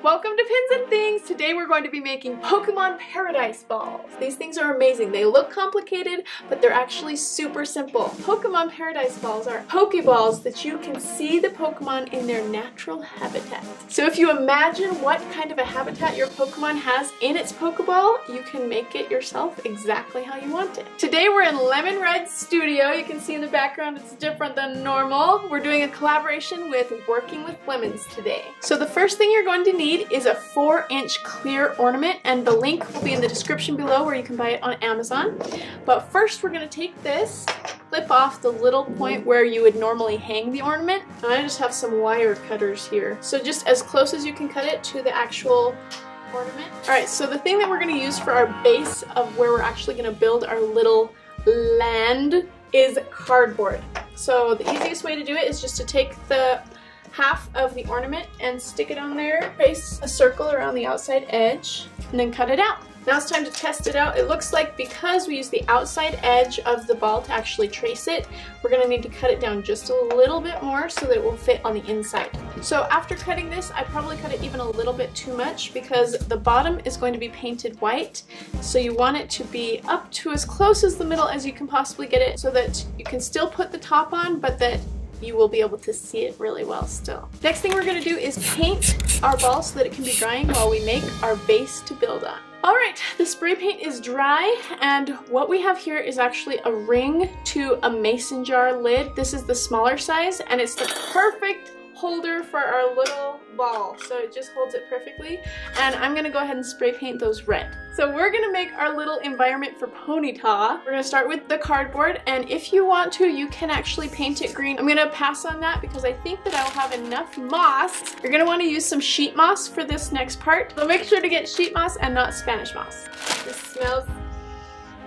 Welcome to Pins and Things! Today we're going to be making Pokemon Paradise Balls. These things are amazing. They look complicated, but they're actually super simple. Pokemon Paradise Balls are Pokeballs that you can see the Pokemon in their natural habitat. So if you imagine what kind of a habitat your Pokemon has in its Pokeball, you can make it yourself exactly how you want it. Today we're in Lemon Red's studio. You can see in the background it's different than normal. We're doing a collaboration with Working with Lemons today. So the first thing you're going to need is a 4-inch clear ornament, and the link will be in the description below where you can buy it on Amazon. But first we're going to take this, clip off the little point where you would normally hang the ornament, and I just have some wire cutters here. So just as close as you can cut it to the actual ornament. Alright, so the thing that we're going to use for our base of where we're actually going to build our little land is cardboard. So the easiest way to do it is just to take the half of the ornament and stick it on there, trace a circle around the outside edge, and then cut it out. Now it's time to test it out. It looks like because we use the outside edge of the ball to actually trace it, we're going to need to cut it down just a little bit more so that it will fit on the inside. So after cutting this, I probably cut it even a little bit too much because the bottom is going to be painted white. So you want it to be up to as close as the middle as you can possibly get it so that you can still put the top on, but that you will be able to see it really well still. Next thing we're going to do is paint our ball so that it can be drying while we make our base to build on. Alright, the spray paint is dry, and what we have here is actually a ring to a mason jar lid. This is the smaller size, and it's the perfect holder for our little ball, so it just holds it perfectly. And I'm gonna go ahead and spray paint those red. So we're gonna make our little environment for Ponyta. We're gonna start with the cardboard, and if you want to, you can actually paint it green. I'm gonna pass on that because I think that I'll have enough moss. You're gonna want to use some sheet moss for this next part, so make sure to get sheet moss and not Spanish moss. This smells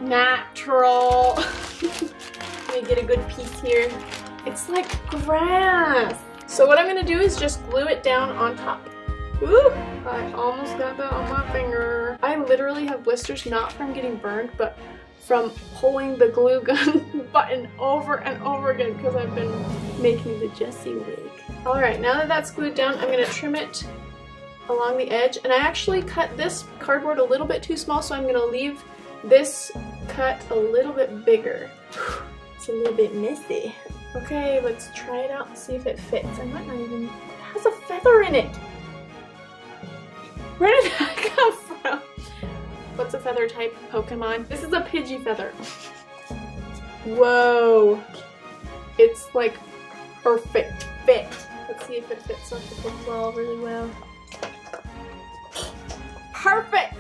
natural. Let me get a good piece here. It's like grass. So what I'm going to do is just glue it down on top. Ooh, I almost got that on my finger. I literally have blisters not from getting burned, but from pulling the glue gun button over and over again because I've been making the Jessie wig. Alright, now that that's glued down, I'm going to trim it along the edge. And I actually cut this cardboard a little bit too small, so I'm going to leave this cut a little bit bigger. It's a little bit messy. Okay, let's try it out and see if it fits. I might not even... It has a feather in it! Where did that come from? What's a feather type Pokemon? This is a Pidgey feather. Whoa! It's like perfect fit. Let's see if it fits on the Pokeball really well. Perfect!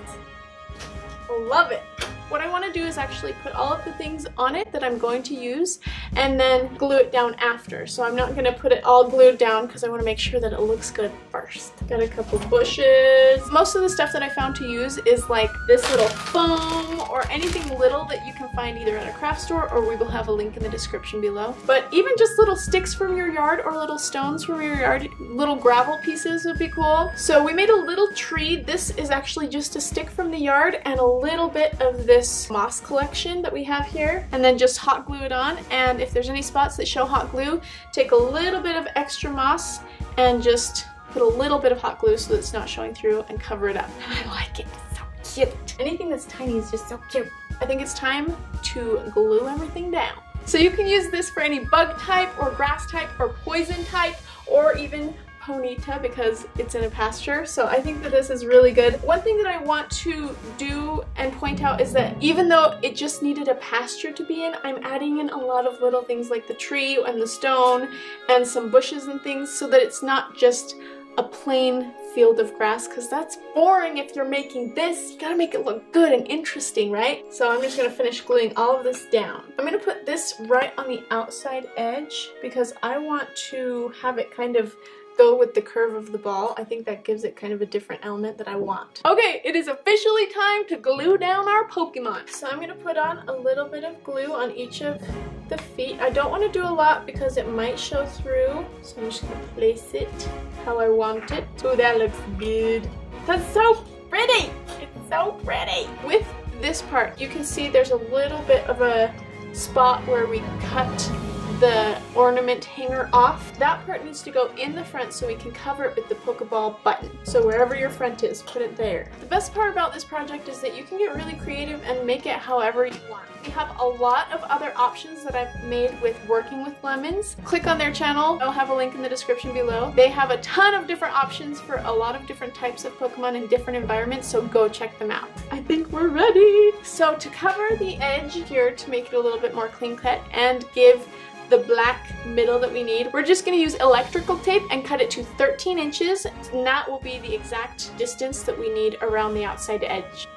Love it! What I want to do is actually put all of the things on it that I'm going to use and then glue it down after. So I'm not going to put it all glued down because I want to make sure that it looks good first. Got a couple bushes. Most of the stuff that I found to use is like this little foam or anything little that you can find either at a craft store, or we will have a link in the description below. But even just little sticks from your yard or little stones from your yard, little gravel pieces would be cool. So we made a little tree. This is actually just a stick from the yard and a little bit of this moss collection that we have here, and then just hot glue it on. And if there's any spots that show hot glue, take a little bit of extra moss and just put a little bit of hot glue so that it's not showing through and cover it up. I like it. It's so cute. Anything that's tiny is just so cute. I think it's time to glue everything down. So you can use this for any bug type or grass type or poison type or even Ponyta because it's in a pasture. So I think that this is really good. One thing that I want to do and point out is that even though it just needed a pasture to be in, I'm adding in a lot of little things like the tree and the stone and some bushes and things so that it's not just a plain field of grass, because that's boring if you're making this. You gotta make it look good and interesting, right? So I'm just gonna finish gluing all of this down. I'm gonna put this right on the outside edge because I want to have it kind of go with the curve of the ball. I think that gives it kind of a different element that I want. Okay, it is officially time to glue down our Pokemon. So I'm going to put on a little bit of glue on each of the feet. I don't want to do a lot because it might show through. So I'm just going to place it how I want it. Oh, that looks good. That's so pretty! It's so pretty! With this part, you can see there's a little bit of a spot where we cut the ornament hanger off. That part needs to go in the front so we can cover it with the Pokeball button. So wherever your front is, put it there. The best part about this project is that you can get really creative and make it however you want. We have a lot of other options that I've made with working with lemons. Click on their channel. I'll have a link in the description below. They have a ton of different options for a lot of different types of Pokemon in different environments, so go check them out. I think we're ready! So to cover the edge here to make it a little bit more clean cut and give the black middle that we need, we're just going to use electrical tape and cut it to 13 inches, and that will be the exact distance that we need around the outside edge.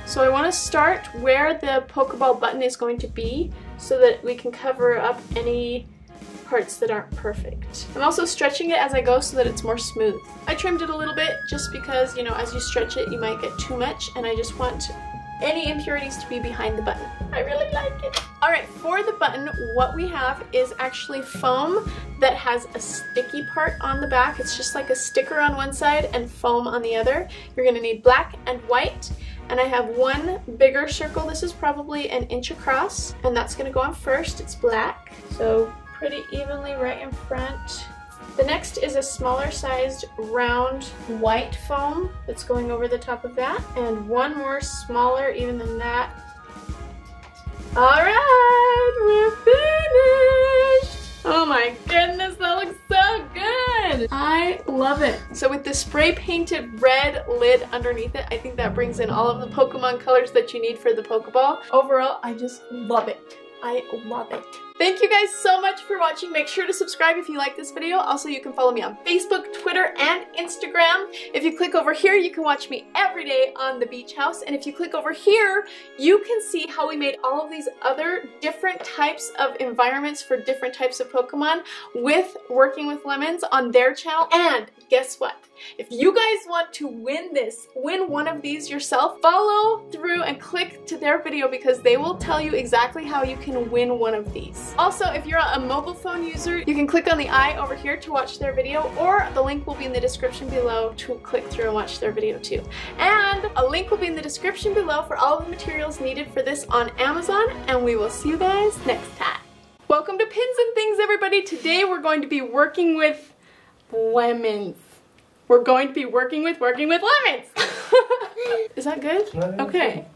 So I want to start where the Pokeball button is going to be so that we can cover up any parts that aren't perfect. I'm also stretching it as I go so that it's more smooth. I trimmed it a little bit just because, you know, as you stretch it you might get too much, and I just want any impurities to be behind the button. I really like it. Alright, for the button, what we have is actually foam that has a sticky part on the back. It's just like a sticker on one side and foam on the other. You're going to need black and white, and I have one bigger circle. This is probably an inch across, and that's going to go on first. It's black, so pretty evenly right in front. The next is a smaller sized round white foam that's going over the top of that, and one more smaller even than that. Alright, we're finished! Oh my goodness, that looks so good! I love it. So with the spray painted red lid underneath it, I think that brings in all of the Pokemon colors that you need for the Pokeball. Overall, I just love it. I love it. Thank you guys so much for watching. Make sure to subscribe if you like this video. Also, you can follow me on Facebook, Twitter, and Instagram. If you click over here, you can watch me every day on the beach house. And if you click over here, you can see how we made all of these other different types of environments for different types of Pokemon with Working with Lemons on their channel. And guess what? If you guys want to win one of these yourself, follow through and click to their video because they will tell you exactly how you can win one of these. Also, if you're a mobile phone user, you can click on the eye over here to watch their video, or the link will be in the description below to click through and watch their video too. And a link will be in the description below for all of the materials needed for this on Amazon, and we will see you guys next time. Welcome to Pins and Things, everybody. Today we're going to be working with lemons. We're going to be working with lemons. Is that good? Okay.